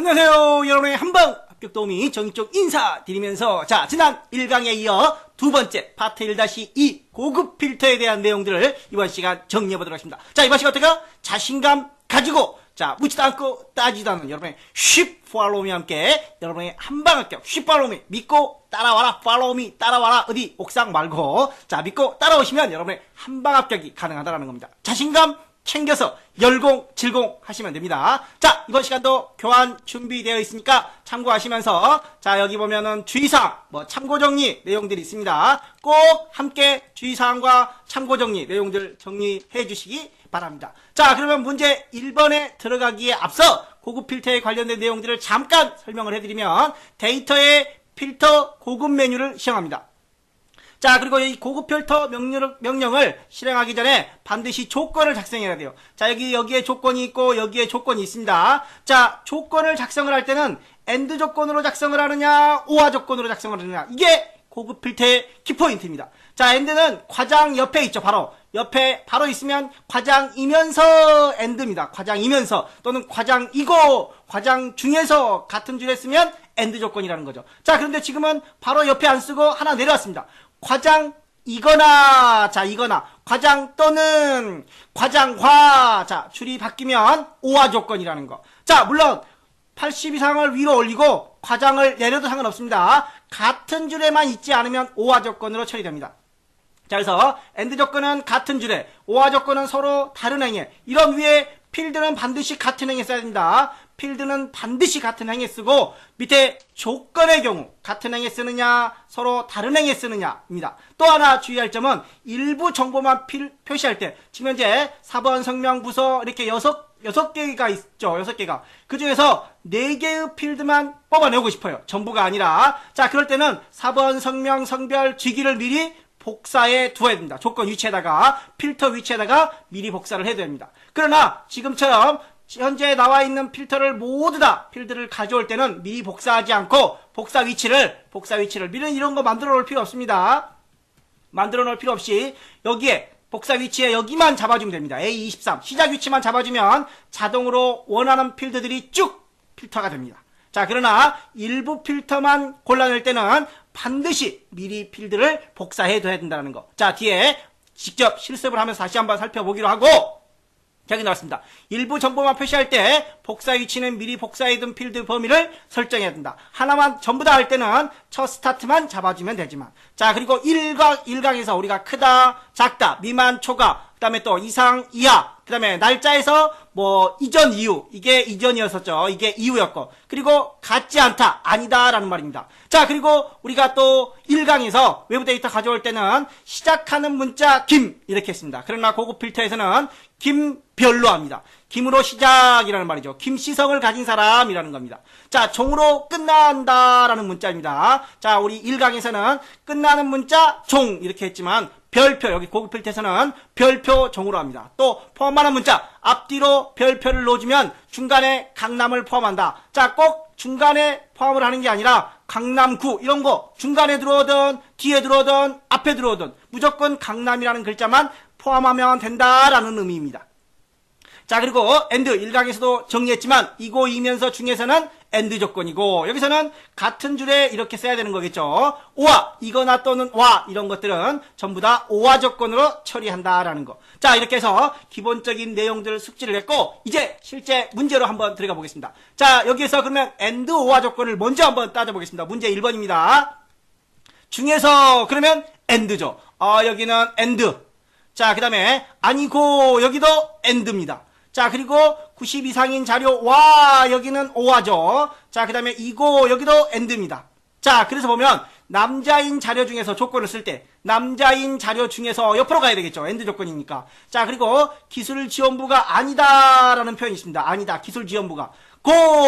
안녕하세요. 여러분의 한방 합격 도우미 정의쪽 인사드리면서 자, 지난 1강에 이어 두 번째 파트 1-2 고급 필터에 대한 내용들을 이번 시간 정리해보도록 하겠습니다. 자, 이번 시간 어떻게 자신감 가지고 자, 묻지도 않고 따지도 않는 여러분의 쉽 팔로우미와 함께 여러분의 한방 합격 쉽 팔로우미 믿고 따라와라 팔로우미 따라와라 어디 옥상 말고 자 믿고 따라오시면 여러분의 한방 합격이 가능하다는 겁니다. 자신감 챙겨서 열공70 하시면 됩니다. 자, 이번 시간도 교환 준비되어 있으니까 참고하시면서 자, 여기 보면은 주의사항 참고정리 내용들이 있습니다. 꼭 함께 주의사항과 참고정리 내용들 정리해 주시기 바랍니다. 자, 그러면 문제 1번에 들어가기에 앞서 고급 필터에 관련된 내용들을 잠깐 설명을 해드리면 데이터의 필터 고급 메뉴를 시행합니다. 자, 그리고 이 고급 필터 명령을 실행하기 전에 반드시 조건을 작성해야 돼요. 자, 여기에 조건이 있고 여기에 조건이 있습니다. 자, 조건을 작성을 할 때는 AND 조건으로 작성을 하느냐 OR 조건으로 작성을 하느냐 이게 고급 필터의 키포인트입니다. 자, AND는 과장 옆에 있죠. 옆에 바로 있으면 과장이면서 AND입니다. 과장이면서 또는 과장이고 과장 중에서 같은 줄에 쓰면 AND 조건이라는 거죠. 자, 그런데 지금은 바로 옆에 안 쓰고 하나 내려왔습니다. 과장이거나 자 이거나 과장 또는 과장과 자 줄이 바뀌면 OR 조건이라는 거. 자, 물론 80 이상을 위로 올리고 과장을 내려도 상관없습니다. 같은 줄에만 있지 않으면 OR 조건으로 처리됩니다. 자, 그래서 AND 조건은 같은 줄에 OR 조건은 서로 다른 행에 이런 위에 필드는 반드시 같은 행에 써야 됩니다. 필드는 반드시 같은 행에 쓰고 밑에 조건의 경우 같은 행에 쓰느냐 서로 다른 행에 쓰느냐입니다. 또 하나 주의할 점은 일부 정보만 표시할 때 지금 현재 4번 성명 부서 이렇게 6개가 있죠. 6개가. 그 중에서 4개의 필드만 뽑아내고 싶어요. 전부가 아니라. 자, 그럴 때는 4번 성명 성별 직위를 미리 복사해 두어야 됩니다. 조건 위치에다가 필터 위치에다가 미리 복사를 해둬야 됩니다. 그러나 지금처럼 현재 나와 있는 필터를 모두 다 필드를 가져올 때는 미리 복사하지 않고 복사 위치를 미리 이런 거 만들어 놓을 필요 없습니다. 만들어 놓을 필요 없이 여기에 복사 위치에 여기만 잡아주면 됩니다. A23 시작 위치만 잡아주면 자동으로 원하는 필드들이 쭉 필터가 됩니다. 자, 그러나 일부 필터만 골라낼 때는 반드시 미리 필드를 복사해 둬야 된다는 거. 자, 뒤에 직접 실습을 하면서 다시 한번 살펴보기로 하고 여기 나왔습니다. 일부 정보만 표시할 때 복사 위치는 미리 복사해둔 필드 범위를 설정해야 된다. 하나만 전부 다 할 때는 첫 스타트만 잡아주면 되지만 자, 그리고 1강에서 우리가 크다, 작다, 미만, 초과 그 다음에 또 이상, 이하 그 다음에 날짜에서 이전, 이후 이게 이전이었었죠. 이게 이후였고 그리고 같지 않다, 아니다 라는 말입니다. 자, 그리고 우리가 또 1강에서 외부 데이터 가져올 때는 시작하는 문자 김 이렇게 했습니다. 그러나 고급 필터에서는 김별로 합니다. 김으로 시작이라는 말이죠. 김시성을 가진 사람이라는 겁니다. 자, 종으로 끝난다라는 문자입니다. 자, 우리 1강에서는 끝나는 문자 종 이렇게 했지만 별표 여기 고급 필터에서는 별표 종으로 합니다. 또 포함하는 문자 앞뒤로 별표를 넣어주면 중간에 강남을 포함한다. 자, 꼭 중간에 포함을 하는 게 아니라 강남구 이런 거 중간에 들어오든 뒤에 들어오든 앞에 들어오든 무조건 강남이라는 글자만 포함하면 된다라는 의미입니다. 자, 그리고 AND 1강에서도 정리했지만 이고 이면서 중에서는 AND 조건이고 여기서는 같은 줄에 이렇게 써야 되는 거겠죠. OR 이거나 또는 와 이런 것들은 전부 다 OR 조건으로 처리한다라는 거. 자, 이렇게 해서 기본적인 내용들을 숙지를 했고 이제 실제 문제로 한번 들어가 보겠습니다. 자, 여기에서 그러면 AND OR 조건을 먼저 한번 따져보겠습니다. 문제 1번입니다. 중에서 그러면 AND죠. 여기는 AND. 자, 그 다음에 아니고 여기도 AND입니다. 자, 그리고 90 이상인 자료 와 여기는 OR죠. 자, 그 다음에 이고 여기도 AND입니다. 자, 그래서 보면 남자인 자료 중에서 조건을 쓸 때 남자인 자료 중에서 옆으로 가야 되겠죠. AND 조건이니까. 자, 그리고 기술지원부가 아니다라는 표현이 있습니다. 아니다. 기술지원부가.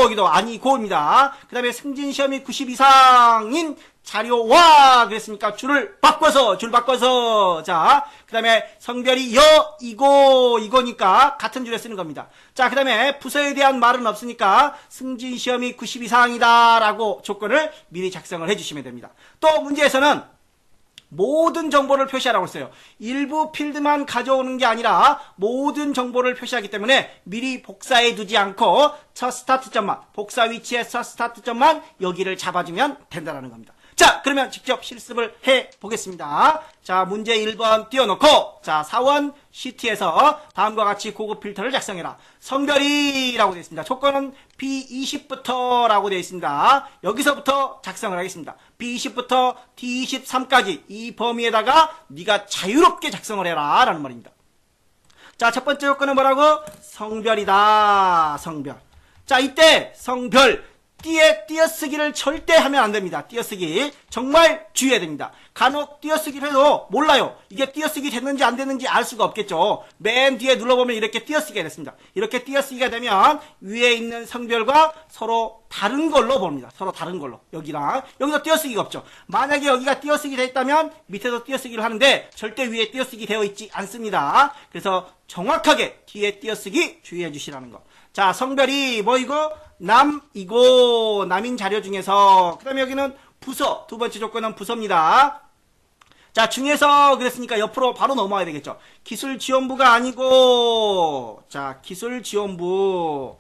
여기도 아니고입니다. 그 다음에 승진시험이 90 이상인 자료와 그랬으니까 줄 바꿔서 자, 그 다음에 성별이 이거니까 같은 줄에 쓰는 겁니다. 자, 그 다음에 부서에 대한 말은 없으니까 승진시험이 90 이상이다 라고 조건을 미리 작성을 해주시면 됩니다. 또 문제에서는 모든 정보를 표시하라고 했어요. 일부 필드만 가져오는 게 아니라 모든 정보를 표시하기 때문에 미리 복사해 두지 않고 첫 스타트점만, 복사 위치의 첫 스타트점만 여기를 잡아주면 된다는 겁니다. 자, 그러면 직접 실습을 해 보겠습니다. 자, 문제 1번 띄워놓고, 자, 사원 시트에서 다음과 같이 고급 필터를 작성해라. 성별이라고 되어 있습니다. 조건은 B20부터 라고 되어 있습니다. 여기서부터 작성을 하겠습니다. B20부터 D23까지 이 범위에다가 네가 자유롭게 작성을 해라 라는 말입니다. 자, 첫 번째 조건은 뭐라고? 성별이다. 성별. 자, 이때 성별 띠에 띄어쓰기를 절대 하면 안 됩니다. 띄어쓰기 정말 주의해야 됩니다. 간혹 띄어쓰기를 해도 몰라요. 이게 띄어쓰기 됐는지 안 됐는지 알 수가 없겠죠. 맨 뒤에 눌러보면 이렇게 띄어쓰기가 됐습니다. 이렇게 띄어쓰기가 되면 위에 있는 성별과 서로 다른 걸로 봅니다. 서로 다른 걸로. 여기랑 여기서 띄어쓰기가 없죠. 만약에 여기가 띄어쓰기 되어 있다면 밑에서 띄어쓰기를 하는데 절대 위에 띄어쓰기 되어 있지 않습니다. 그래서 정확하게 뒤에 띄어쓰기 주의해 주시라는 거. 자, 성별이 뭐이고? 남이고, 남인 자료 중에서, 그 다음에 여기는 부서, 두 번째 조건은 부서입니다. 자, 중에서 그랬으니까 옆으로 바로 넘어와야 되겠죠. 기술지원부가 아니고, 자, 기술지원부가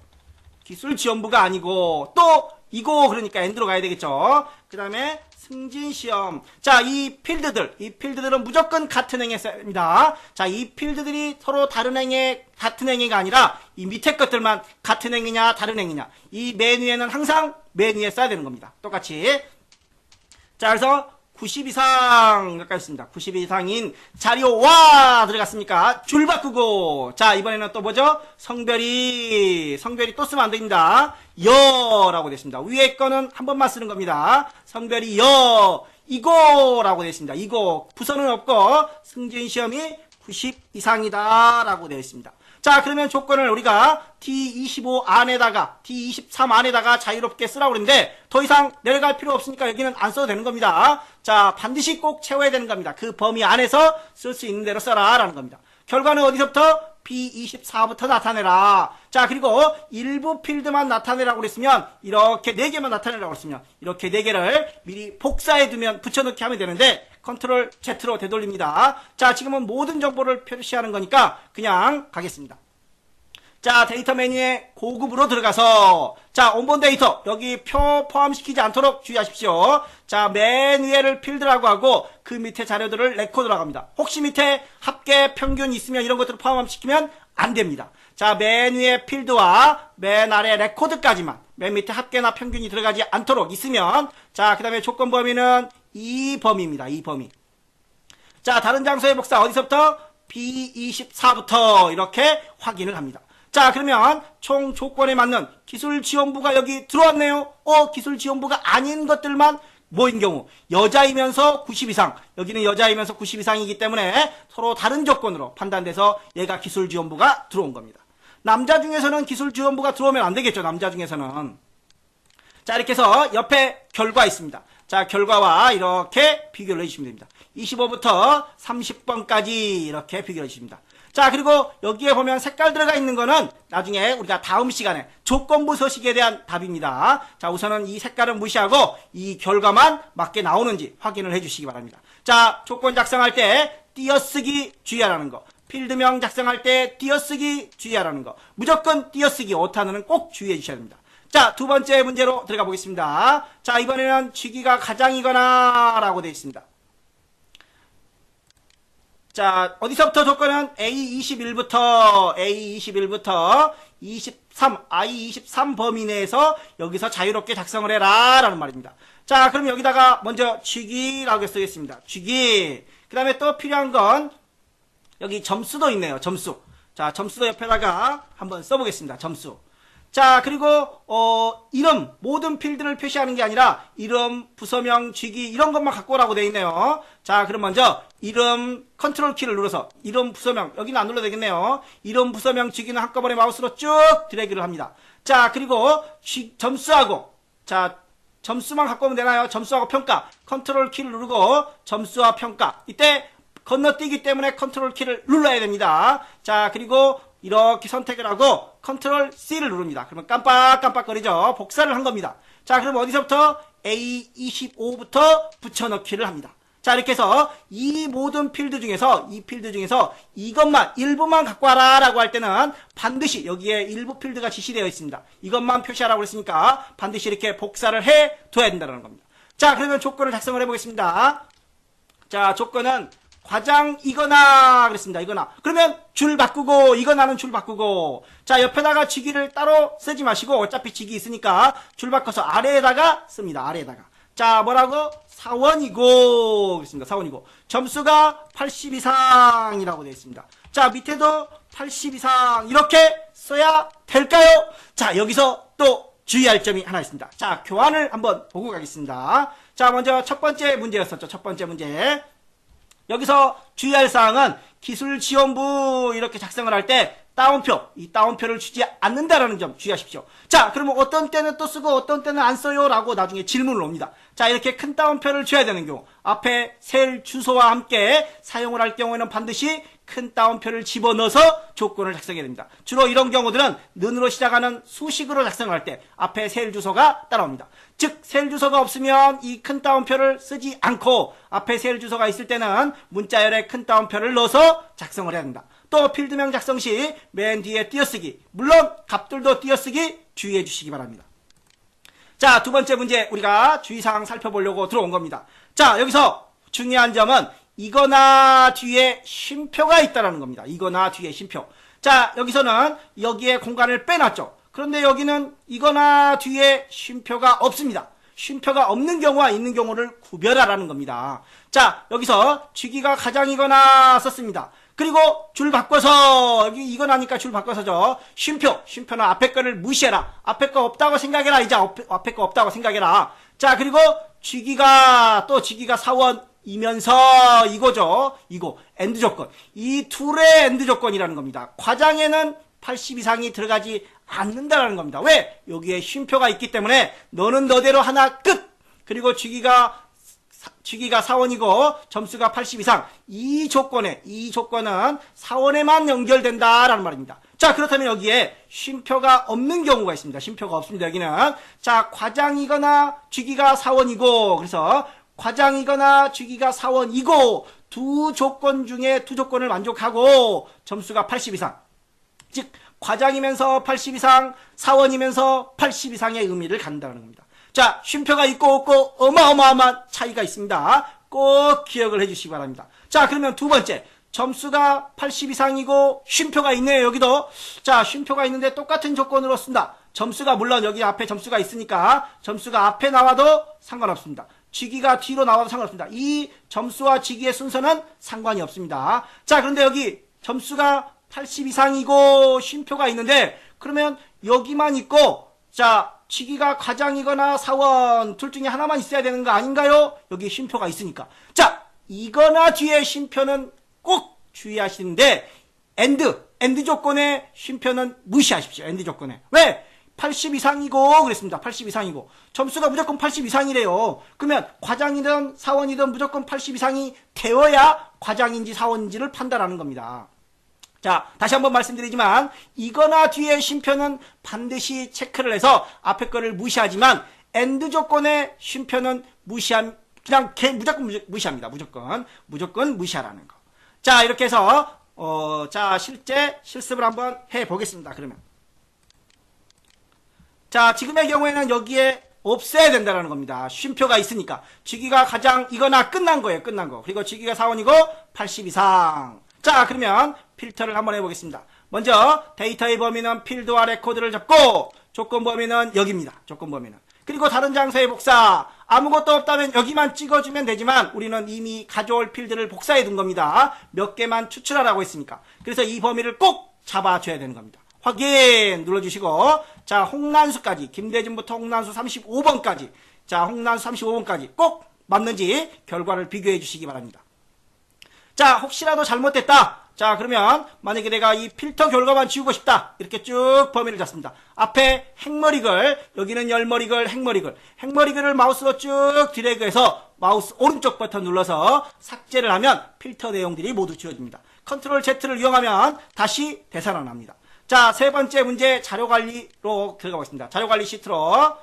아니고, 또, 이고, 그러니까 엔드로 가야 되겠죠. 그 다음에, 승진시험. 자, 이 필드들은 무조건 같은 행에 써야 됩니다. 자, 이 필드들이 서로 다른 행에, 같은 행위가 아니라 이 밑에 것들만 같은 행위냐, 다른 행위냐. 이 맨 위에는 항상 맨 위에 써야 되는 겁니다. 똑같이. 자, 그래서 90 이상 여기까지 있습니다. 90 이상인 자료와 들어갔으니까 줄 바꾸고. 자, 이번에는 또 뭐죠? 성별이 또 쓰면 안 됩니다. 여라고 됐습니다. 위에 거는 한 번만 쓰는 겁니다. 성별이 이고라고 되어 있습니다. 이고 부서는 없고 승진시험이 90 이상이다 라고 되어 있습니다. 자, 그러면 조건을 우리가 D25 안에다가 D23 안에다가 자유롭게 쓰라고 그랬는데 더 이상 내려갈 필요 없으니까 여기는 안 써도 되는 겁니다. 자, 반드시 꼭 채워야 되는 겁니다. 그 범위 안에서 쓸 수 있는 대로 써라 라는 겁니다. 결과는 어디서부터? B24부터 나타내라. 자, 그리고 일부 필드만 나타내라고 그랬으면 이렇게 4개만 나타내라고 그랬으면 이렇게 4개를 미리 복사해두면 붙여넣기 하면 되는데 컨트롤 Z로 되돌립니다. 자, 지금은 모든 정보를 표시하는 거니까 그냥 가겠습니다. 자, 데이터 메뉴에 고급으로 들어가서 자, 온본 데이터 여기 표 포함시키지 않도록 주의하십시오. 자, 맨 위에를 필드라고 하고 그 밑에 자료들을 레코드라고 합니다. 혹시 밑에 합계 평균 있으면 이런 것들을 포함시키면 안 됩니다. 자, 맨 위에 필드와 맨 아래 레코드까지만 맨 밑에 합계나 평균이 들어가지 않도록 있으면 자, 그 다음에 조건 범위는 이 범위입니다. 이 범위. 자, 다른 장소의 복사 어디서부터? B24부터 이렇게 확인을 합니다. 자, 그러면 총 조건에 맞는 기술지원부가 여기 들어왔네요. 기술지원부가 아닌 것들만 뭐인 경우 여자이면서 90 이상 여기는 여자이면서 90 이상이기 때문에 서로 다른 조건으로 판단돼서 얘가 기술지원부가 들어온 겁니다. 남자 중에서는 기술지원부가 들어오면 안 되겠죠. 남자 중에서는. 자, 이렇게 해서 옆에 결과 있습니다. 자, 결과와 이렇게 비교를 해주시면 됩니다. 25부터 30번까지 이렇게 비교를 해주십니다. 자, 그리고 여기에 보면 색깔 들어가 있는 거는 나중에 우리가 다음 시간에 조건부 서식에 대한 답입니다. 자, 우선은 이 색깔은 무시하고 이 결과만 맞게 나오는지 확인을 해주시기 바랍니다. 자, 조건 작성할 때 띄어쓰기 주의하라는 거. 필드명 작성할 때 띄어쓰기 주의하라는 거. 무조건 띄어쓰기 오타는 꼭 주의해 주셔야 됩니다. 자, 두 번째 문제로 들어가 보겠습니다. 자, 이번에는 쥐기가 가장이거나 라고 되어 있습니다. 자, 어디서부터 조건은 A21부터 23, I23 범위 내에서 여기서 자유롭게 작성을 해라 라는 말입니다. 자, 그럼 여기다가 먼저 쥐기라고 쓰겠습니다. 쥐기. 그 다음에 또 필요한 건 여기 점수도 있네요. 점수. 자, 점수도 옆에다가 한번 써보겠습니다. 점수. 자, 그리고 이름, 모든 필드를 표시하는 게 아니라 이름, 부서명, 쥐기 이런 것만 갖고 오라고 되어 있네요. 자, 그럼 먼저 이름 컨트롤 키를 눌러서 이름, 부서명 여기는 안 눌러도 되겠네요. 이름, 부서명, 쥐기는 한꺼번에 마우스로 쭉 드래그를 합니다. 자, 그리고 점수하고 자, 점수만 갖고 오면 되나요? 점수하고 평가 컨트롤 키를 누르고 점수와 평가 이때 건너뛰기 때문에 컨트롤 키를 눌러야 됩니다. 자, 그리고 이렇게 선택을 하고 컨트롤 C를 누릅니다. 그러면 깜빡깜빡거리죠. 복사를 한 겁니다. 자, 그럼 어디서부터? A25부터 붙여넣기를 합니다. 자, 이렇게 해서 이 모든 필드 중에서 이것만 일부만 갖고 와라 라고 할 때는 반드시 여기에 일부 필드가 지시되어 있습니다. 이것만 표시하라고 했으니까 반드시 이렇게 복사를 해 둬야 된다는 겁니다. 자, 그러면 조건을 작성을 해보겠습니다. 자, 조건은 과장이거나 그랬습니다. 이거나. 그러면 줄 바꾸고 이거나는 줄 바꾸고. 자, 옆에다가 직위를 따로 쓰지 마시고 어차피 직위 있으니까 줄 바꿔서 아래에다가 씁니다. 아래에다가. 자, 뭐라고? 사원이고 그랬습니다. 사원이고. 점수가 80 이상이라고 되어 있습니다. 자, 밑에도 80 이상 이렇게 써야 될까요? 자, 여기서 또 주의할 점이 하나 있습니다. 자, 교환을 한번 보고 가겠습니다. 자, 먼저 첫 번째 문제였었죠. 첫 번째 문제. 여기서 주의할 사항은 기술지원부 이렇게 작성을 할 때 따옴표, 이 따옴표를 주지 않는다라는 점 주의하십시오. 자, 그러면 어떤 때는 또 쓰고 어떤 때는 안 써요 라고 나중에 질문을 옵니다. 자, 이렇게 큰 따옴표를 줘야 되는 경우 앞에 셀 주소와 함께 사용을 할 경우에는 반드시 큰 따옴표를 집어넣어서 조건을 작성해야 됩니다. 주로 이런 경우들은 는으로 시작하는 수식으로 작성을 할 때 앞에 셀 주소가 따라옵니다. 즉, 셀 주소가 없으면 이 큰 따옴표를 쓰지 않고 앞에 셀 주소가 있을 때는 문자열에 큰 따옴표를 넣어서 작성을 해야 됩니다. 또 필드명 작성 시 맨 뒤에 띄어쓰기, 물론 값들도 띄어쓰기 주의해 주시기 바랍니다. 자, 두 번째 문제 우리가 주의사항 살펴보려고 들어온 겁니다. 자, 여기서 중요한 점은 이거나 뒤에 쉼표가 있다는 겁니다. 이거나 뒤에 쉼표. 자, 여기서는 여기에 공간을 빼놨죠. 그런데 여기는 이거나 뒤에 쉼표가 없습니다. 쉼표가 없는 경우와 있는 경우를 구별하라는 겁니다. 자, 여기서 직위가 가장이거나 썼습니다. 그리고 줄 바꿔서 여기 이거나니까 줄 바꿔서죠. 쉼표는 앞에 거를 무시해라. 앞에 거 없다고 생각해라. 이제 앞에 거 없다고 생각해라. 자, 그리고 직위가 사원이면서 이거죠. 이거 엔드 조건. 이 둘의 엔드 조건이라는 겁니다. 과장에는 80 이상이 들어가지 않는다라는 겁니다. 왜? 여기에 쉼표가 있기 때문에 너는 너대로 하나 끝. 그리고 직위가 사원이고 점수가 80 이상. 이 조건은 사원에만 연결된다라는 말입니다. 자, 그렇다면 여기에 쉼표가 없는 경우가 있습니다. 쉼표가 없습니다. 여기는. 자, 과장이거나 직위가 사원이고, 그래서 과장이거나 직위가 사원이고 두 조건 중에 두 조건을 만족하고 점수가 80 이상. 즉, 과장이면서 80 이상, 사원이면서 80 이상의 의미를 갖는다는 겁니다. 자, 쉼표가 있고 없고 어마어마한 차이가 있습니다. 꼭 기억을 해주시기 바랍니다. 자, 그러면 두 번째. 점수가 80 이상이고 쉼표가 있네요. 여기도. 자, 쉼표가 있는데 똑같은 조건으로 쓴다. 점수가 물론 여기 앞에 점수가 있으니까 점수가 앞에 나와도 상관없습니다. 직위가 뒤로 나와도 상관없습니다. 이 점수와 직위의 순서는 상관이 없습니다. 자, 그런데 여기 점수가 80 이상이고 쉼표가 있는데 그러면 여기만 있고 자, 직위가 과장이거나 사원 둘 중에 하나만 있어야 되는 거 아닌가요? 여기 쉼표가 있으니까. 자, 이거나 뒤에 쉼표는 꼭 주의하시는데 엔드 조건의 쉼표는 무시하십시오. 엔드 조건에. 왜? 80 이상이고 그랬습니다. 80 이상이고. 점수가 무조건 80 이상이래요. 그러면 과장이든 사원이든 무조건 80 이상이 되어야 과장인지 사원인지를 판단하는 겁니다. 자, 다시 한번 말씀드리지만 이거나 뒤에 쉼표는 반드시 체크를 해서 앞에 거를 무시하지만 엔드 조건의 쉼표는 무시한 그냥 무조건 무시합니다. 무조건 무시하라는 거. 자, 이렇게 해서 자, 실제 실습을 한번 해 보겠습니다. 그러면 자, 지금의 경우에는 여기에 없애야 된다는 겁니다. 쉼표가 있으니까. 직위가 가장이거나 끝난 거예요. 끝난 거. 그리고 직위가 사원이고 80 이상. 자, 그러면 필터를 한번 해보겠습니다. 먼저 데이터의 범위는 필드와 레코드를 잡고 조건 범위는 여기입니다. 조건 범위는. 그리고 다른 장소의 복사. 아무것도 없다면 여기만 찍어주면 되지만 우리는 이미 가져올 필드를 복사해 둔 겁니다. 몇 개만 추출하라고 했으니까. 그래서 이 범위를 꼭 잡아줘야 되는 겁니다. 확인 눌러주시고 자, 홍난수까지 김대진부터 홍난수 35번까지 자, 홍난수 35번까지 꼭 맞는지 결과를 비교해 주시기 바랍니다. 자, 혹시라도 잘못됐다. 자, 그러면 만약에 내가 이 필터 결과만 지우고 싶다. 이렇게 쭉 범위를 잡습니다. 앞에 행머리글, 여기는 열머리글, 행머리글을 마우스로 쭉 드래그해서 마우스 오른쪽 버튼 눌러서 삭제를 하면 필터 내용들이 모두 지워집니다. 컨트롤 Z를 이용하면 다시 되살아납니다. 자, 세 번째 문제 자료관리로 들어가 보겠습니다. 자료관리 시트로.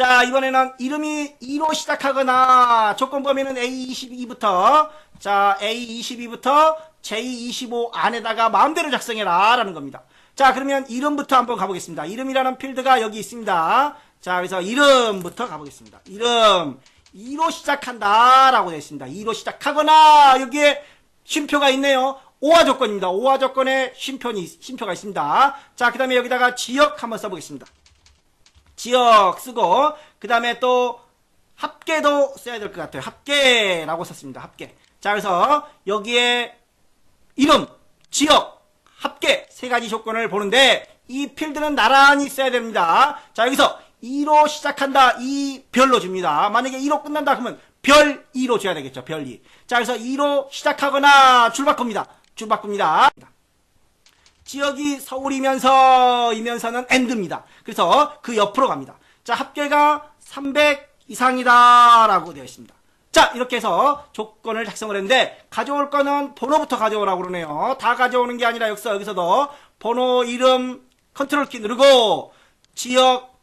자, 이번에는 이름이 2로 시작하거나 조건 범위는 A22부터 자, A22부터 J25 안에다가 마음대로 작성해라 라는 겁니다. 자, 그러면 이름부터 한번 가보겠습니다. 이름이라는 필드가 여기 있습니다. 자, 그래서 이름부터 가보겠습니다. 이름 2로 시작한다 라고 되어 있습니다. 2로 시작하거나 여기에 쉼표가 있네요. 오화 조건입니다. 오화 조건에 쉼표가 있습니다. 자, 그 다음에 여기다가 지역 한번 써보겠습니다. 지역 쓰고 그 다음에 또 합계도 써야 될 것 같아요. 합계라고 썼습니다. 합계. 자, 그래서 여기에 이름, 지역, 합계 세 가지 조건을 보는데 이 필드는 나란히 써야 됩니다. 자, 여기서 2로 시작한다. 이 별로 줍니다. 만약에 2로 끝난다 그러면 별 2로 줘야 되겠죠. 별 2. 자, 그래서 2로 시작하거나 줄 바꿉니다. 줄 바꿉니다. 지역이 서울이면서는 AND입니다. 그래서 그 옆으로 갑니다. 자, 합계가 300 이상이다 라고 되어 있습니다. 자, 이렇게 해서 조건을 작성을 했는데 가져올 거는 번호부터 가져오라고 그러네요. 다 가져오는 게 아니라 여기서도 번호, 이름, 컨트롤 키 누르고 지역,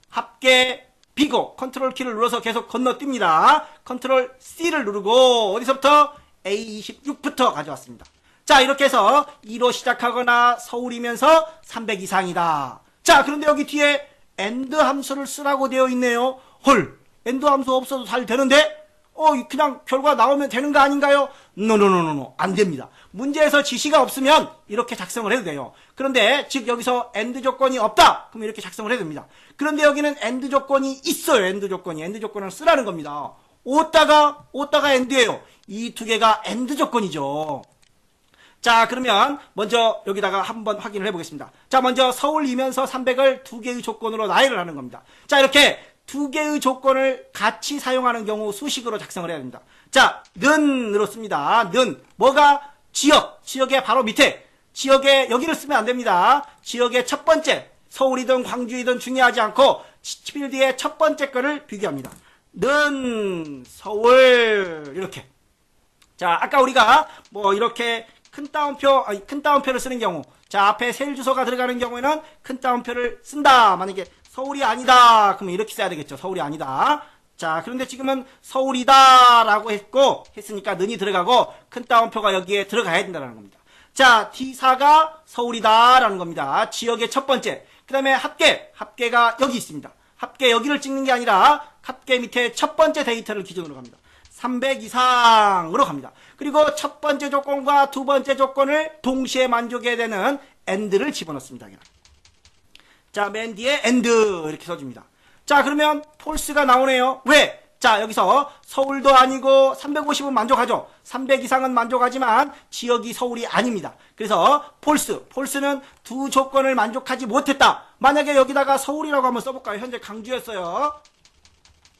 합계, 비고 컨트롤 키를 눌러서 계속 건너뜁니다. 컨트롤 C를 누르고 어디서부터? A26부터 가져왔습니다. 자, 이렇게 해서 2로 시작하거나 서울이면서 300 이상이다. 자, 그런데 여기 뒤에 AND 함수를 쓰라고 되어 있네요. 헐, AND 함수 없어도 잘 되는데? 그냥 결과 나오면 되는 거 아닌가요? 노노노노노, 안 됩니다. 문제에서 지시가 없으면 이렇게 작성을 해도 돼요. 그런데 즉 여기서 AND 조건이 없다. 그럼 이렇게 작성을 해도 됩니다. 그런데 여기는 AND 조건이 있어요. AND 조건을 쓰라는 겁니다. 오다가 AND예요. 이 두 개가 AND 조건이죠. 자, 그러면 먼저 여기다가 한번 확인을 해보겠습니다. 자, 먼저 서울이면서 300을 두 개의 조건으로 나열을 하는 겁니다. 자, 이렇게 두 개의 조건을 같이 사용하는 경우 수식으로 작성을 해야 됩니다. 자, 는으로 씁니다. 는 뭐가? 지역의 바로 밑에 지역에 여기를 쓰면 안 됩니다. 지역의 첫 번째 서울이든 광주이든 중요하지 않고 필드의 첫 번째 거를 비교합니다. 는 서울 이렇게. 자, 아까 우리가 뭐 이렇게 큰 따옴표를 쓰는 경우, 자, 앞에 셀 주소가 들어가는 경우에는 큰 따옴표를 쓴다. 만약에 서울이 아니다. 그러면 이렇게 써야 되겠죠. 서울이 아니다. 자, 그런데 지금은 서울이다 라고 했으니까 는이 들어가고 큰 따옴표가 여기에 들어가야 된다는 겁니다. 자, T4가 서울이다 라는 겁니다. 지역의 첫 번째. 그 다음에 합계가 여기 있습니다. 합계 여기를 찍는 게 아니라 합계 밑에 첫 번째 데이터를 기준으로 갑니다. 300 이상으로 갑니다. 그리고 첫 번째 조건과 두 번째 조건을 동시에 만족해야 되는 AND를 집어넣습니다. 자, 맨 뒤에 AND 이렇게 써줍니다. 자, 그러면 폴스가 나오네요. 왜? 자, 여기서 서울도 아니고 350은 만족하죠. 300 이상은 만족하지만 지역이 서울이 아닙니다. 그래서 폴스는 두 조건을 만족하지 못했다. 만약에 여기다가 서울이라고 한번 써볼까요? 현재 광주였어요.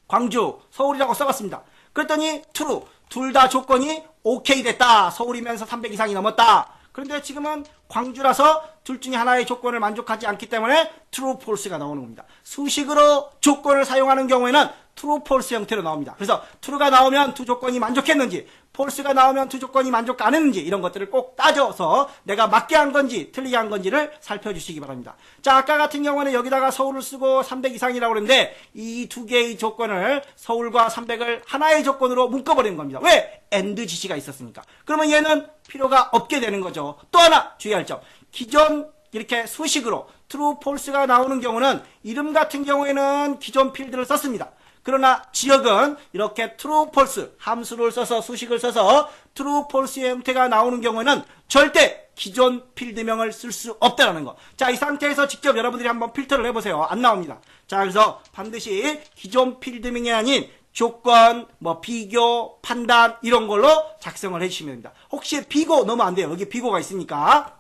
광주, 서울이라고 써봤습니다. 그랬더니 true, 둘 다 조건이 오케이 됐다. 서울이면서 300 이상이 넘었다. 그런데 지금은 광주라서 둘 중에 하나의 조건을 만족하지 않기 때문에 true, false가 나오는 겁니다. 수식으로 조건을 사용하는 경우에는 true, false 형태로 나옵니다. 그래서 true가 나오면 두 조건이 만족했는지, false가 나오면 두 조건이 만족 안 했는지 이런 것들을 꼭 따져서 내가 맞게 한 건지 틀리게 한 건지를 살펴주시기 바랍니다. 자, 아까 같은 경우는 여기다가 서울을 쓰고 300 이상이라고 그랬는데 이 두 개의 조건을 서울과 300을 하나의 조건으로 묶어버리는 겁니다. 왜? AND 지시가 있었으니까. 그러면 얘는 필요가 없게 되는 거죠. 또 하나 주의할 점. 기존 이렇게 수식으로 true, false가 나오는 경우는 이름 같은 경우에는 기존 필드를 썼습니다. 그러나 지역은 이렇게 true, false 함수를 써서 수식을 써서 true, false의 형태가 나오는 경우에는 절대 기존 필드명을 쓸 수 없다는 거. 자, 이 상태에서 직접 여러분들이 한번 필터를 해보세요. 안 나옵니다. 자, 그래서 반드시 기존 필드명이 아닌 조건, 비교, 판단 이런 걸로 작성을 해주시면 됩니다. 혹시 비고 넣으면 안 돼요. 여기 비고가 있으니까.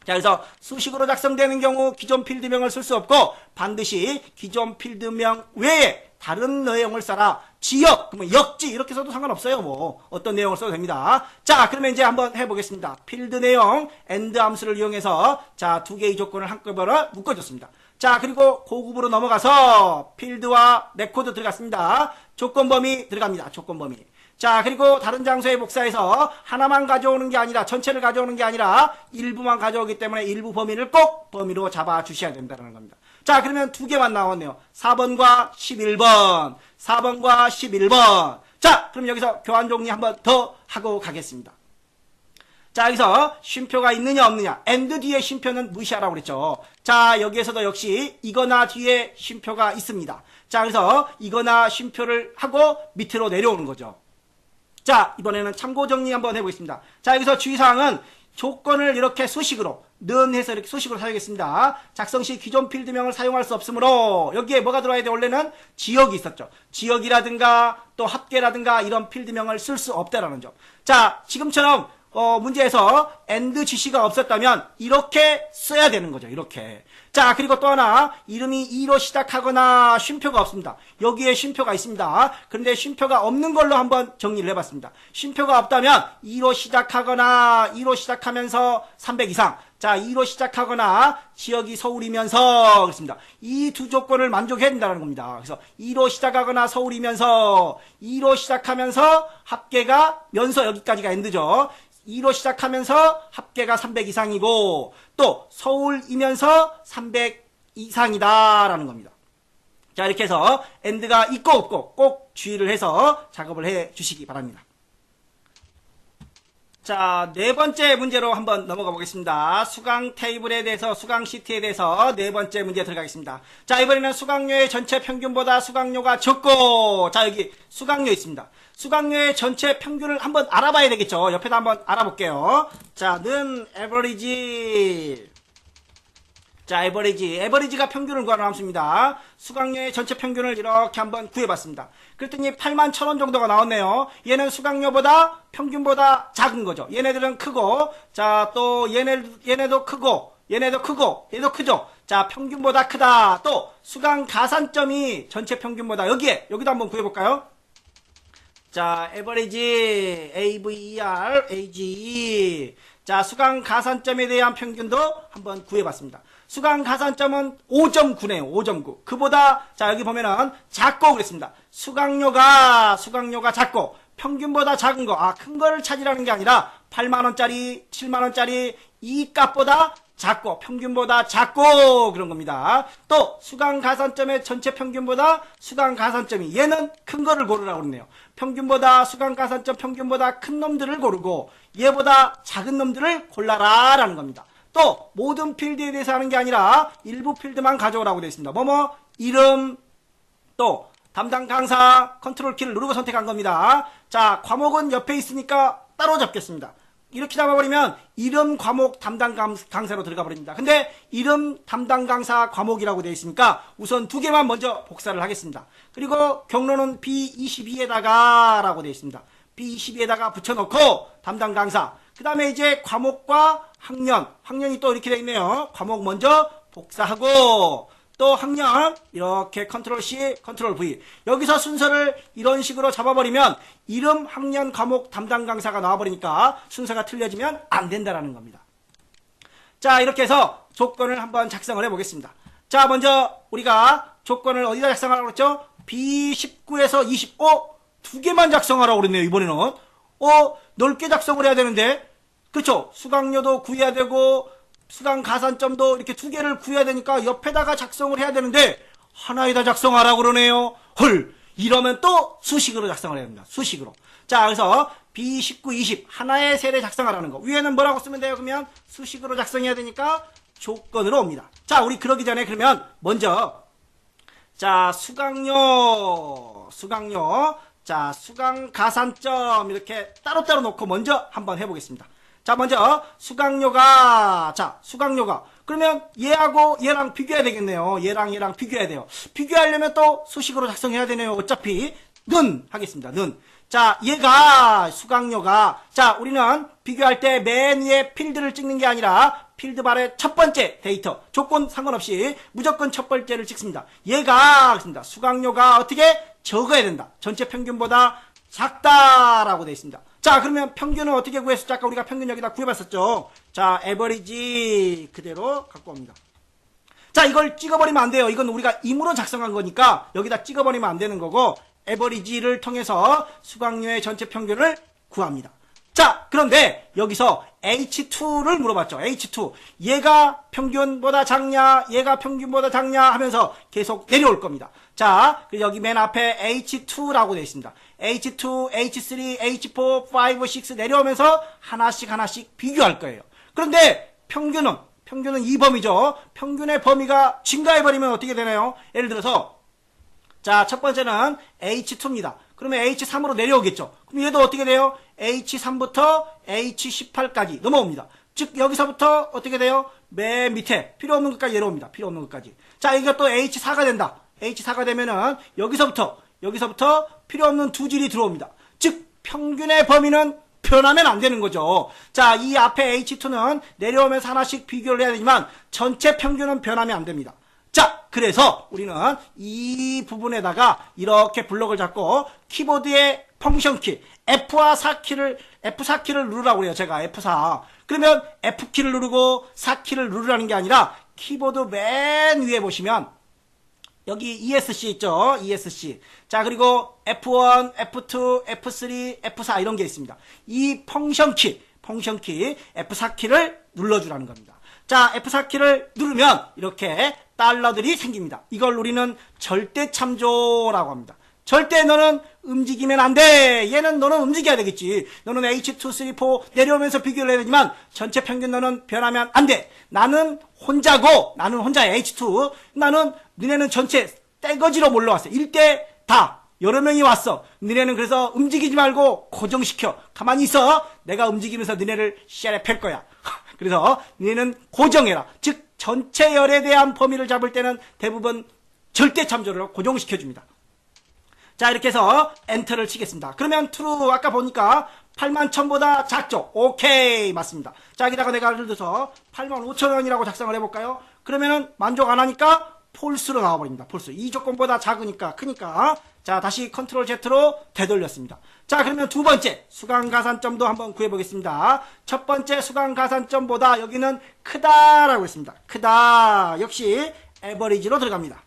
자, 그래서 수식으로 작성되는 경우 기존 필드명을 쓸 수 없고 반드시 기존 필드명 외에 다른 내용을 써라. 지역, 그러면 역지 이렇게 써도 상관없어요. 어떤 내용을 써도 됩니다. 자, 그러면 이제 한번 해보겠습니다. 필드 내용 AND 함수를 이용해서 자, 두 개의 조건을 한꺼번에 묶어줬습니다. 자, 그리고 고급으로 넘어가서 필드와 레코드 들어갔습니다. 조건 범위 들어갑니다. 조건 범위. 자, 그리고 다른 장소에 복사해서 하나만 가져오는 게 아니라 전체를 가져오는 게 아니라 일부만 가져오기 때문에 일부 범위를 꼭 범위로 잡아 주셔야 된다는 겁니다. 자, 그러면 두 개만 나왔네요. 4번과 11번. 4번과 11번. 자, 그럼 여기서 교환 정리 한번 더 하고 가겠습니다. 자, 여기서 쉼표가 있느냐 없느냐. and 뒤에 쉼표는 무시하라고 그랬죠. 자, 여기에서도 역시 이거나 뒤에 쉼표가 있습니다. 자, 그래서 이거나 쉼표를 하고 밑으로 내려오는 거죠. 자, 이번에는 참고 정리 한번 해보겠습니다. 자, 여기서 주의사항은 조건을 이렇게 수식으로 는 해서 이렇게 수식으로 사용했습니다. 작성 시 기존 필드명을 사용할 수 없으므로 여기에 뭐가 들어와야 돼? 원래는 지역이 있었죠. 지역이라든가 또 합계라든가 이런 필드명을 쓸 수 없다라는 점. 자, 지금처럼 문제에서 and 지시가 없었다면 이렇게 써야 되는 거죠. 이렇게. 자, 그리고 또 하나 이름이 2로 시작하거나 쉼표가 없습니다. 여기에 쉼표가 있습니다. 그런데 쉼표가 없는 걸로 한번 정리를 해봤습니다. 쉼표가 없다면 2로 시작하거나 2로 시작하면서 300 이상. 자, 2로 시작하거나 지역이 서울이면서 그렇습니다. 이 두 조건을 만족해야 된다는 겁니다. 그래서 2로 시작하거나 서울이면서 2로 시작하면서 합계가 면서 여기까지가 end죠. 2로 시작하면서 합계가 300 이상이고 또 서울이면서 300 이상이다라는 겁니다. 자, 이렇게 해서 and가 있고 없고 꼭 주의를 해서 작업을 해 주시기 바랍니다. 자, 네 번째 문제로 한번 넘어가 보겠습니다. 수강 테이블에 대해서, 수강 시트에 대해서 네 번째 문제 들어가겠습니다. 자, 이번에는 수강료의 전체 평균보다 수강료가 적고, 자, 여기 수강료 있습니다. 수강료의 전체 평균을 한번 알아봐야 되겠죠. 옆에다 한번 알아볼게요. 자, 는 average. 자, 에버리지가 평균을 구하는 함수입니다. 수강료의 전체 평균을 이렇게 한번 구해봤습니다. 그랬더니 81,000원 정도가 나왔네요. 얘는 수강료보다 평균보다 작은 거죠. 얘네들은 크고, 자, 또 얘네도 크고, 얘네도 크고, 얘도 크죠. 자, 평균보다 크다. 또 수강 가산점이 전체 평균보다 여기도 한번 구해볼까요? 자, average, AVER, AGE. 자, 수강 가산점에 대한 평균도 한번 구해봤습니다. 수강 가산점은 5.9네요. 5.9. 그보다 자, 여기 보면은 작고 그랬습니다. 수강료가 작고 평균보다 작은 거, 큰 거를 찾으라는 게 아니라 8만원짜리, 7만원짜리 이 값보다 작고 평균보다 작고 그런 겁니다. 또 수강 가산점의 전체 평균보다 수강 가산점이 얘는 큰 거를 고르라고 그러네요. 평균보다 수강 가산점 평균보다 큰 놈들을 고르고 얘보다 작은 놈들을 골라라 라는 겁니다. 또 모든 필드에 대해서 하는 게 아니라 일부 필드만 가져오라고 되어 있습니다. 이름, 또 담당 강사 컨트롤 키를 누르고 선택한 겁니다. 자, 과목은 옆에 있으니까 따로 잡겠습니다. 이렇게 잡아버리면 이름 과목 담당 강사로 들어가 버립니다. 근데 이름 담당 강사 과목이라고 되어 있으니까 우선 두 개만 먼저 복사를 하겠습니다. 그리고 경로는 B22에다가 라고 되어 있습니다. B22에다가 붙여놓고 담당 강사. 그 다음에 이제 과목과 학년이 또 이렇게 되어 있네요. 과목 먼저 복사하고 또 학년 이렇게 컨트롤 C, 컨트롤 V. 여기서 순서를 이런 식으로 잡아버리면 이름, 학년, 과목, 담당 강사가 나와버리니까 순서가 틀려지면 안 된다라는 겁니다. 자, 이렇게 해서 조건을 한번 작성을 해보겠습니다. 자, 먼저 우리가 조건을 어디다 작성하라고 그랬죠? B19에서 25 두 개만 작성하라고 그랬네요. 이번에는 넓게 작성을 해야 되는데, 그렇죠? 수강료도 구해야 되고 수강 가산점도 이렇게 두 개를 구해야 되니까 옆에다가 작성을 해야 되는데 하나에다 작성하라고 그러네요. 헐, 이러면 또 수식으로 작성을 해야 됩니다. 수식으로. 자, 그래서 B19, 20 하나의 셀에 작성하라는 거. 위에는 뭐라고 쓰면 돼요? 그러면 수식으로 작성해야 되니까 조건으로 옵니다. 자, 우리 그러기 전에 그러면 먼저 자, 수강료. 자, 수강 가산점 이렇게 따로따로 놓고 먼저 한번 해보겠습니다. 자, 먼저 수강료가 그러면 얘하고 얘랑 비교해야 되겠네요. 얘랑 비교해야 돼요. 비교하려면 또 수식으로 작성해야 되네요. 어차피 는 하겠습니다. 는. 자, 얘가 수강료가, 자, 우리는 비교할 때 맨 위에 필드를 찍는 게 아니라 필드바의 첫 번째 데이터 조건 상관없이 무조건 첫 번째를 찍습니다. 얘가 그렇습니다. 수강료가 어떻게 적어야 된다. 전체 평균보다 작다라고 되어 있습니다. 자, 그러면 평균은 어떻게 구했었죠? 아까 우리가 평균 여기다 구해봤었죠. 자, 에버리지 그대로 갖고 옵니다. 자, 이걸 찍어버리면 안 돼요. 이건 우리가 임으로 작성한 거니까 여기다 찍어버리면 안 되는 거고, 에버리지를 통해서 수강료의 전체 평균을 구합니다. 자, 그런데 여기서 H2를 물어봤죠. H2. 얘가 평균보다 작냐, 얘가 평균보다 작냐 하면서 계속 내려올 겁니다. 자, 여기 맨 앞에 H2라고 되어 있습니다. H2, H3, H4, 5, 6 내려오면서 하나씩 비교할 거예요. 그런데 평균은 이 범위죠. 평균의 범위가 증가해버리면 어떻게 되나요? 예를 들어서, 자, 첫 번째는 H2입니다. 그러면 H3으로 내려오겠죠. 그럼 얘도 어떻게 돼요? H3부터 H18까지 넘어옵니다. 즉, 여기서부터 어떻게 돼요? 맨 밑에, 필요 없는 것까지 내려옵니다. 필요 없는 것까지. 자, 여기가 또 H4가 된다. H4가 되면은, 여기서부터 필요 없는 두 줄이 들어옵니다. 즉, 평균의 범위는 변하면 안 되는 거죠. 자, 이 앞에 H2는 내려오면서 하나씩 비교를 해야 되지만, 전체 평균은 변하면 안 됩니다. 자, 그래서 우리는 이 부분에다가 이렇게 블럭을 잡고 키보드의 펑션키 F4키를 누르라고 그래요. 제가 F4. 그러면 F키를 누르고 4키를 누르라는 게 아니라 키보드 맨 위에 보시면 여기 ESC 있죠. ESC. 자, 그리고 F1, F2, F3, F4 이런 게 있습니다. 이 펑션키 F4키를 눌러주라는 겁니다. 자, F4키를 누르면 이렇게 달러들이 생깁니다. 이걸 우리는 절대 참조라고 합니다. 절대 너는 움직이면 안 돼. 너는 움직여야 되겠지. 너는 H2, 3, 4 내려오면서 비교를 해야 되지만 전체 평균 너는 변하면 안 돼. 나는 혼자 H2. 너네는 전체 떼거지로 몰려왔어. 1대 다. 여러 명이 왔어. 너네는 그래서 움직이지 말고 고정시켜. 가만히 있어. 내가 움직이면서 너네를 씨알에 팰 거야. 그래서 너네는 고정해라. 즉 전체 열에 대한 범위를 잡을 때는 대부분 절대 참조를 고정시켜줍니다. 자, 이렇게 해서 엔터를 치겠습니다. 그러면 true 아까 보니까 81,000보다 작죠? 오케이, 맞습니다. 자, 여기다가 내가 예를 들어서 85,000원이라고 작성을 해볼까요? 그러면은 만족 안 하니까 폴스로 나와버립니다. 폴스. 이 조건보다 작으니까, 크니까. 자, 다시 컨트롤 Z로 되돌렸습니다. 자, 그러면 두 번째 수강가산점도 한번 구해보겠습니다. 첫 번째 수강가산점보다 여기는 크다라고 했습니다. 크다. 역시 에버리지로 들어갑니다.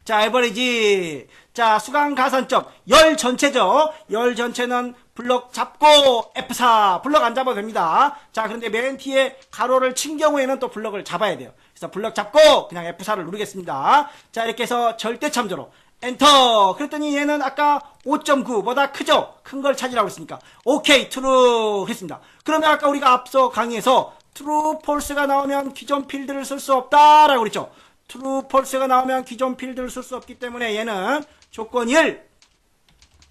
자, 에버리지. 자, 수강가산점. 열 전체죠. 열 전체는 블럭 잡고 F4. 블럭 안 잡아도 됩니다. 자, 그런데 맨 뒤에 가로를 친 경우에는 또 블럭을 잡아야 돼요. 그래서 블럭 잡고 그냥 F4를 누르겠습니다. 자, 이렇게 해서 절대 참조로 엔터. 그랬더니 얘는 아까 5.9보다 크죠? 큰 걸 찾으라고 했으니까 오케이, true 했습니다. 그러면 아까 우리가 앞서 강의에서 true, false가 나오면 기존 필드를 쓸 수 없다라고 그랬죠? true, false가 나오면 기존 필드를 쓸 수 없기 때문에 얘는 조건 1.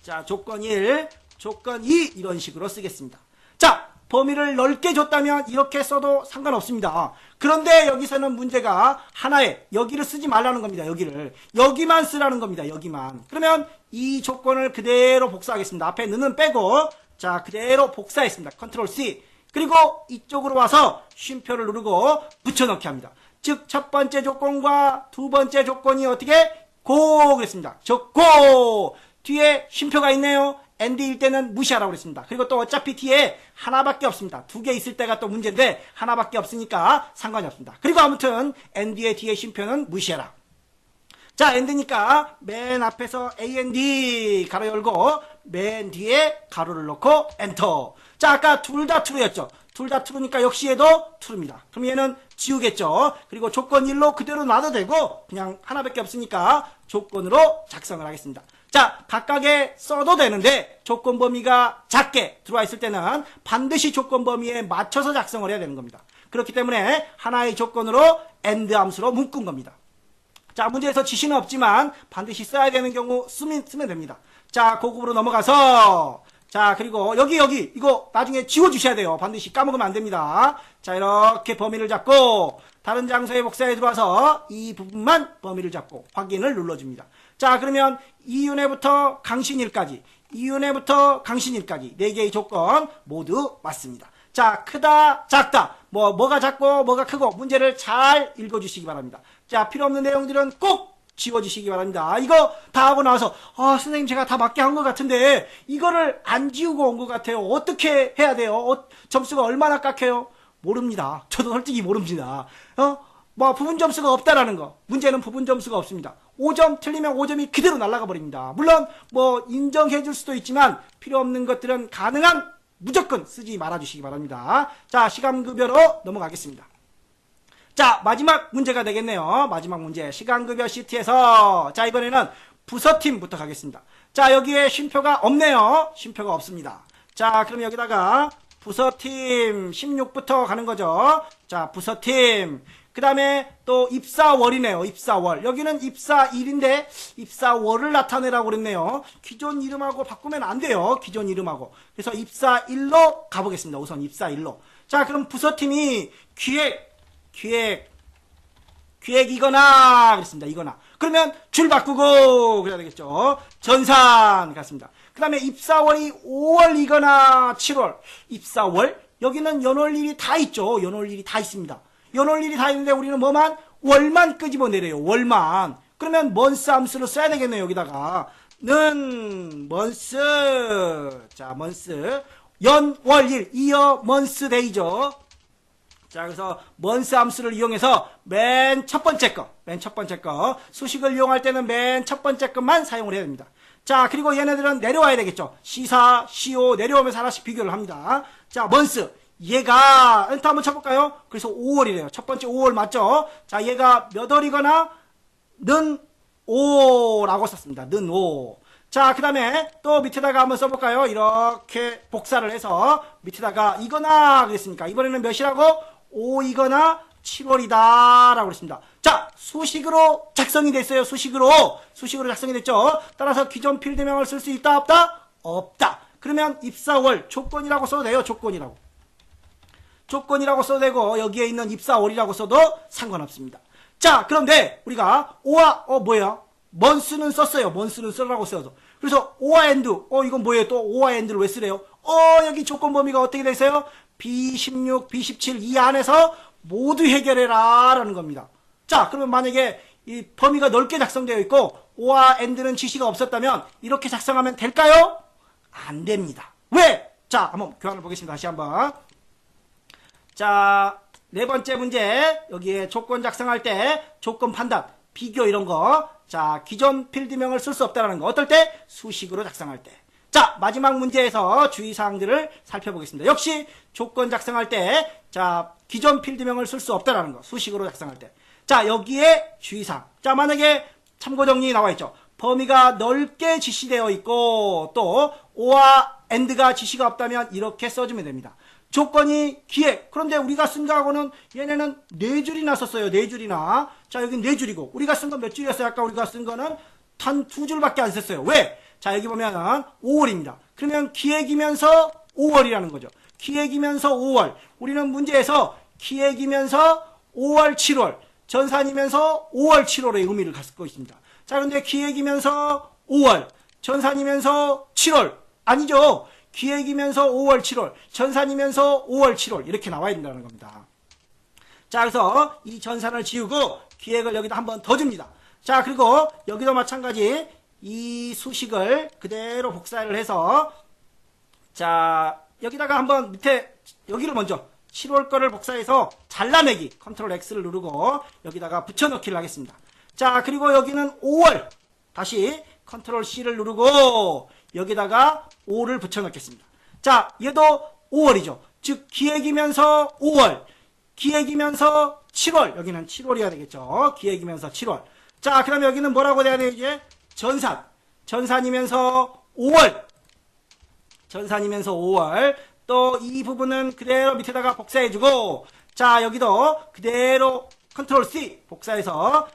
자, 조건 1, 조건 2 이런 식으로 쓰겠습니다. 자, 범위를 넓게 줬다면 이렇게 써도 상관없습니다. 그런데 여기서는 문제가 하나에 여기를 쓰지 말라는 겁니다. 여기만 쓰라는 겁니다. 여기만. 그러면 이 조건을 그대로 복사하겠습니다. 앞에 는은 빼고 자, 그대로 복사했습니다. 컨트롤 C. 그리고 이쪽으로 와서 쉼표를 누르고 붙여넣기 합니다. 즉 첫 번째 조건과 두 번째 조건이 어떻게 고 그랬습니다. 고 뒤에 쉼표가 있네요. AND일 때는 무시하라고 그랬습니다. 그리고 또 어차피 뒤에 하나밖에 없습니다. 두 개 있을 때가 또 문제인데 하나밖에 없으니까 상관이 없습니다. 그리고 아무튼 AND의 뒤에 쉼표는 무시해라. 자, AND니까 맨 앞에서 AND 가로 열고 맨 뒤에 가로를 넣고 엔터. 자, 아까 둘 다 true였죠. 둘 다 true니까 역시 얘도 true입니다. 그럼 얘는 지우겠죠. 그리고 조건 1로 그대로 놔도 되고 그냥 하나밖에 없으니까 조건으로 작성을 하겠습니다. 자, 각각에 써도 되는데 조건 범위가 작게 들어와 있을 때는 반드시 조건 범위에 맞춰서 작성을 해야 되는 겁니다. 그렇기 때문에 하나의 조건으로 AND 함수로 묶은 겁니다. 자, 문제에서 지시는 없지만 반드시 써야 되는 경우 쓰면 됩니다. 자, 고급으로 넘어가서 자, 그리고 여기 이거 나중에 지워주셔야 돼요. 반드시 까먹으면 안 됩니다. 자, 이렇게 범위를 잡고 다른 장소에 복사해 들어와서 이 부분만 범위를 잡고 확인을 눌러줍니다. 자, 그러면 이윤회부터 강신일까지 4개의 조건 모두 맞습니다. 자, 크다, 작다. 뭐가 작고 뭐가 크고 문제를 잘 읽어주시기 바랍니다. 자, 필요 없는 내용들은 꼭 지워주시기 바랍니다. 이거 다 하고 나서 선생님 제가 다 맞게 한 것 같은데 이거를 안 지우고 온 것 같아요. 어떻게 해야 돼요? 점수가 얼마나 깎여요? 모릅니다. 저도 솔직히 모릅니다. 뭐 부분 점수가 없다라는 거. 문제는 부분 점수가 없습니다. 5점 틀리면 5점이 그대로 날아가 버립니다. 물론 뭐 인정해 줄 수도 있지만 필요 없는 것들은 가능한 무조건 쓰지 말아 주시기 바랍니다. 자, 시간급여로 넘어가겠습니다. 자, 마지막 문제가 되겠네요. 마지막 문제. 시간급여 시트에서 자, 이번에는 부서팀부터 가겠습니다. 자, 여기에 쉼표가 없네요. 쉼표가 없습니다. 자, 그럼 여기다가 부서팀 16부터 가는 거죠. 자, 부서팀. 그 다음에 또 입사월이네요. 입사월. 여기는 입사일인데 입사월을 나타내라고 그랬네요. 기존 이름하고 바꾸면 안 돼요. 기존 이름하고. 그래서 입사일로 가보겠습니다. 우선 입사일로. 자, 그럼 부서팀이 기획이거나 그랬습니다. 이거나. 그러면 줄 바꾸고 그래야 되겠죠. 전산 같습니다. 그 다음에 입사월이 5월이거나 7월. 입사월. 여기는 연월일이 다 있죠. 연월일이 다 있습니다. 연월일이 다 있는데 우리는 뭐만? 월만 끄집어내래요. 월만. 그러면 먼스 함수를 써야 되겠네요. 여기다가. 는 먼스. 자, 먼스. 연월일. 이어 먼스 데이죠. 자, 그래서 먼스 함수를 이용해서 맨 첫 번째 거. 수식을 이용할 때는 맨 첫 번째 것만 사용을 해야 됩니다. 자, 그리고 얘네들은 내려와야 되겠죠. C4, C5 내려오면서 하나씩 비교를 합니다. 자, 먼스. 얘가 엔터 한번 쳐볼까요? 그래서 5월이래요. 첫 번째 5월 맞죠? 자, 얘가 몇 월이거나 는 5라고 썼습니다. 는 5. 자, 그 다음에 또 밑에다가 한번 써볼까요? 이렇게 복사를 해서 밑에다가 이거나 그랬으니까 이번에는 몇이라고? 5이거나 7월이다 라고 그랬습니다. 자, 수식으로 작성이 됐어요. 수식으로 작성이 됐죠. 따라서 기존 필드명을 쓸 수 있다 없다? 없다. 그러면 입사월 조건이라고 써도 돼요. 조건이라고 써도 되고 여기에 있는 입사월이라고 써도 상관없습니다. 자, 그런데 우리가 뭐야? 먼스는 썼어요. 먼스는 쓰라고 써서. 그래서 오와 엔드. 이건 뭐예요? 또 오와 엔드를 왜 쓰래요? 여기 조건 범위가 어떻게 돼 있어요? B16, B17 이 안에서 모두 해결해라 라는 겁니다. 자, 그러면 만약에 이 범위가 넓게 작성되어 있고 오와 엔드는 지시가 없었다면 이렇게 작성하면 될까요? 안 됩니다. 왜? 자, 한번 교환을 보겠습니다. 다시 한번. 자, 네 번째 문제. 여기에 조건 작성할 때 조건 판단, 비교 이런 거. 자, 기존 필드명을 쓸 수 없다라는 거. 어떨 때? 수식으로 작성할 때. 자, 마지막 문제에서 주의사항들을 살펴보겠습니다. 역시 조건 작성할 때, 자, 기존 필드명을 쓸 수 없다라는 거. 수식으로 작성할 때. 자, 여기에 주의사항. 자, 만약에 참고정리 나와 있죠. 범위가 넓게 지시되어 있고 또 오와 엔드가 지시가 없다면 이렇게 써주면 됩니다. 조건이 기획. 그런데 우리가 쓴 거하고는 얘네는 4줄이나 썼어요. 4줄이나. 자, 여긴 4줄이고 우리가 쓴 건 몇 줄이었어요? 아까 우리가 쓴 거는 단 2줄밖에 안 썼어요. 왜? 자, 여기 보면은 5월입니다. 그러면 기획이면서 5월이라는 거죠. 기획이면서 5월. 우리는 문제에서 기획이면서 5월, 7월. 전산이면서 5월, 7월의 의미를 갖고 있습니다. 자, 그런데 기획이면서 5월. 전산이면서 7월. 아니죠. 기획이면서 5월, 7월, 전산이면서 5월, 7월 이렇게 나와야 된다는 겁니다. 자, 그래서 이 전산을 지우고 기획을 여기다 한번 더 줍니다. 자, 그리고 여기도 마찬가지 이 수식을 그대로 복사를 해서 자, 여기다가 한번 밑에 여기를 먼저 7월 거를 복사해서 잘라내기 컨트롤 X를 누르고 여기다가 붙여넣기를 하겠습니다. 자, 그리고 여기는 5월 다시 컨트롤 C를 누르고 여기다가 5를 붙여넣겠습니다. 자, 얘도 5월이죠. 즉 기획이면서 5월, 기획이면서 7월. 여기는 7월이어야 되겠죠. 기획이면서 7월. 자, 그럼 여기는 뭐라고 돼야 되죠? 이제 전산이면서 5월. 전산이면서 5월. 또 이 부분은 그대로 밑에다가 복사해주고 자, 여기도 그대로 컨트롤 C 복사해서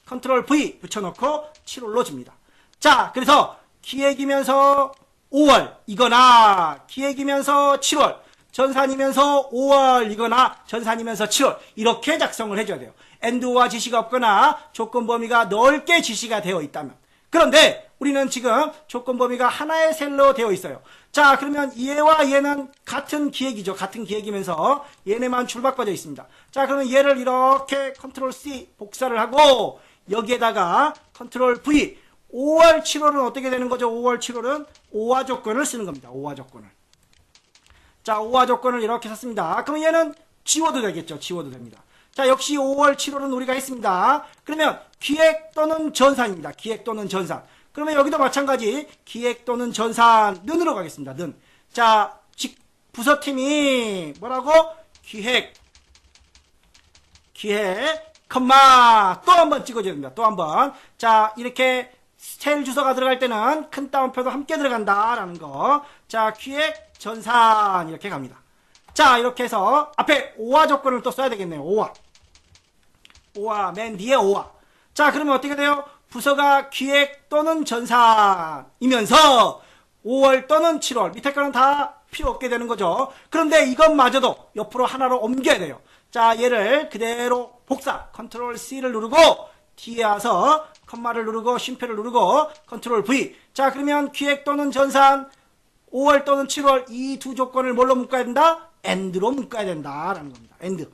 컨트롤 V 붙여놓고 7월로 줍니다. 자, 그래서 기획이면서 5월 이거나 기획이면서 7월 전산이면서 5월 이거나 전산이면서 7월 이렇게 작성을 해줘야 돼요. 엔드와 지시가 없거나 조건 범위가 넓게 지시가 되어 있다면. 그런데 우리는 지금 조건 범위가 하나의 셀로 되어 있어요. 자, 그러면 얘와 얘는 같은 기획이죠. 같은 기획이면서 얘네만 줄 바꿔져 있습니다. 자, 그러면 얘를 이렇게 컨트롤 C 복사를 하고 여기에다가 컨트롤 V 5월, 7월은 어떻게 되는 거죠? 5월, 7월은 오화 조건을 쓰는 겁니다. 오화 조건을. 자, 오화 조건을 이렇게 썼습니다. 그럼 얘는 지워도 되겠죠? 지워도 됩니다. 자, 역시 5월, 7월은 우리가 했습니다. 그러면 기획 또는 전산입니다. 기획 또는 전산. 그러면 여기도 마찬가지 기획 또는 전산 는으로 가겠습니다. 는. 자, 부서팀이 뭐라고? 기획, 컴마 또 한 번 찍어줘야 됩니다. 또 한 번. 자, 이렇게 셀 주소가 들어갈 때는 큰 따옴표도 함께 들어간다라는 거. 자, 기획, 전산 이렇게 갑니다. 자, 이렇게 해서 앞에 오화 조건을 또 써야 되겠네요. 오화, 맨 뒤에 오화. 자, 그러면 어떻게 돼요? 부서가 기획 또는 전산이면서 5월 또는 7월 밑에 거는 다 필요 없게 되는 거죠. 그런데 이것마저도 옆으로 하나로 옮겨야 돼요. 자, 얘를 그대로 복사 컨트롤 C를 누르고 뒤에 와서 컴마를 누르고 쉼표를 누르고 컨트롤 V. 자, 그러면 기획 또는 전산 5월 또는 7월 이 두 조건을 뭘로 묶어야 된다? AND로 묶어야 된다라는 겁니다. AND.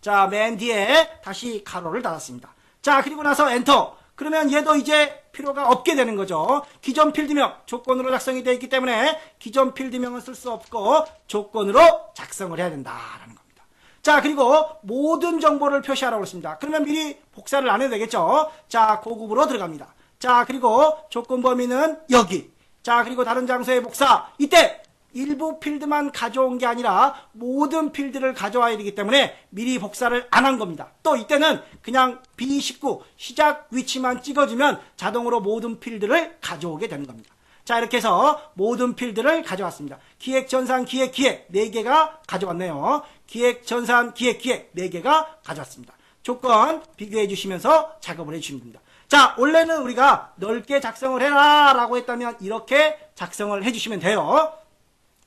자, 맨 뒤에 다시 가로를 닫았습니다. 자, 그리고 나서 엔터. 그러면 얘도 이제 필요가 없게 되는 거죠. 기존 필드명 조건으로 작성이 되어 있기 때문에 기존 필드명은 쓸 수 없고 조건으로 작성을 해야 된다라는 겁니다. 자, 그리고 모든 정보를 표시하라고 했습니다. 그러면 미리 복사를 안 해도 되겠죠. 자, 고급으로 들어갑니다. 자, 그리고 조건 범위는 여기. 자, 그리고 다른 장소에 복사. 이때 일부 필드만 가져온 게 아니라 모든 필드를 가져와야 되기 때문에 미리 복사를 안 한 겁니다. 또 이때는 그냥 B19 시작 위치만 찍어주면 자동으로 모든 필드를 가져오게 되는 겁니다. 자, 이렇게 해서 모든 필드를 가져왔습니다. 기획, 전산, 기획, 4개가 가져왔네요. 기획, 전산, 기획, 4개가 가져왔습니다. 조건 비교해 주시면서 작업을 해주시면 됩니다. 자, 원래는 우리가 넓게 작성을 해라 라고 했다면 이렇게 작성을 해주시면 돼요.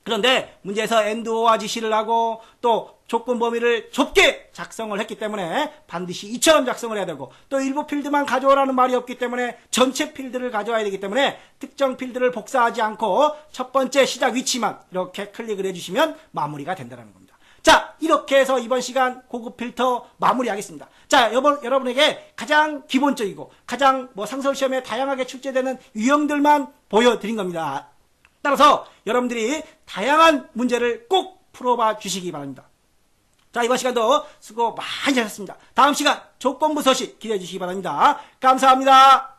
그런데 문제에서 AND와 지시를 하고 또 조건 범위를 좁게 작성을 했기 때문에 반드시 이처럼 작성을 해야 되고 또 일부 필드만 가져오라는 말이 없기 때문에 전체 필드를 가져와야 되기 때문에 특정 필드를 복사하지 않고 첫 번째 시작 위치만 이렇게 클릭을 해주시면 마무리가 된다는 겁니다. 자, 이렇게 해서 이번 시간 고급 필터 마무리하겠습니다. 자, 여러분에게 가장 기본적이고 가장 상설시험에 다양하게 출제되는 유형들만 보여드린 겁니다. 따라서 여러분들이 다양한 문제를 꼭 풀어봐 주시기 바랍니다. 자, 이번 시간도 수고 많이 하셨습니다. 다음 시간 조건부 서식 기대해 주시기 바랍니다. 감사합니다.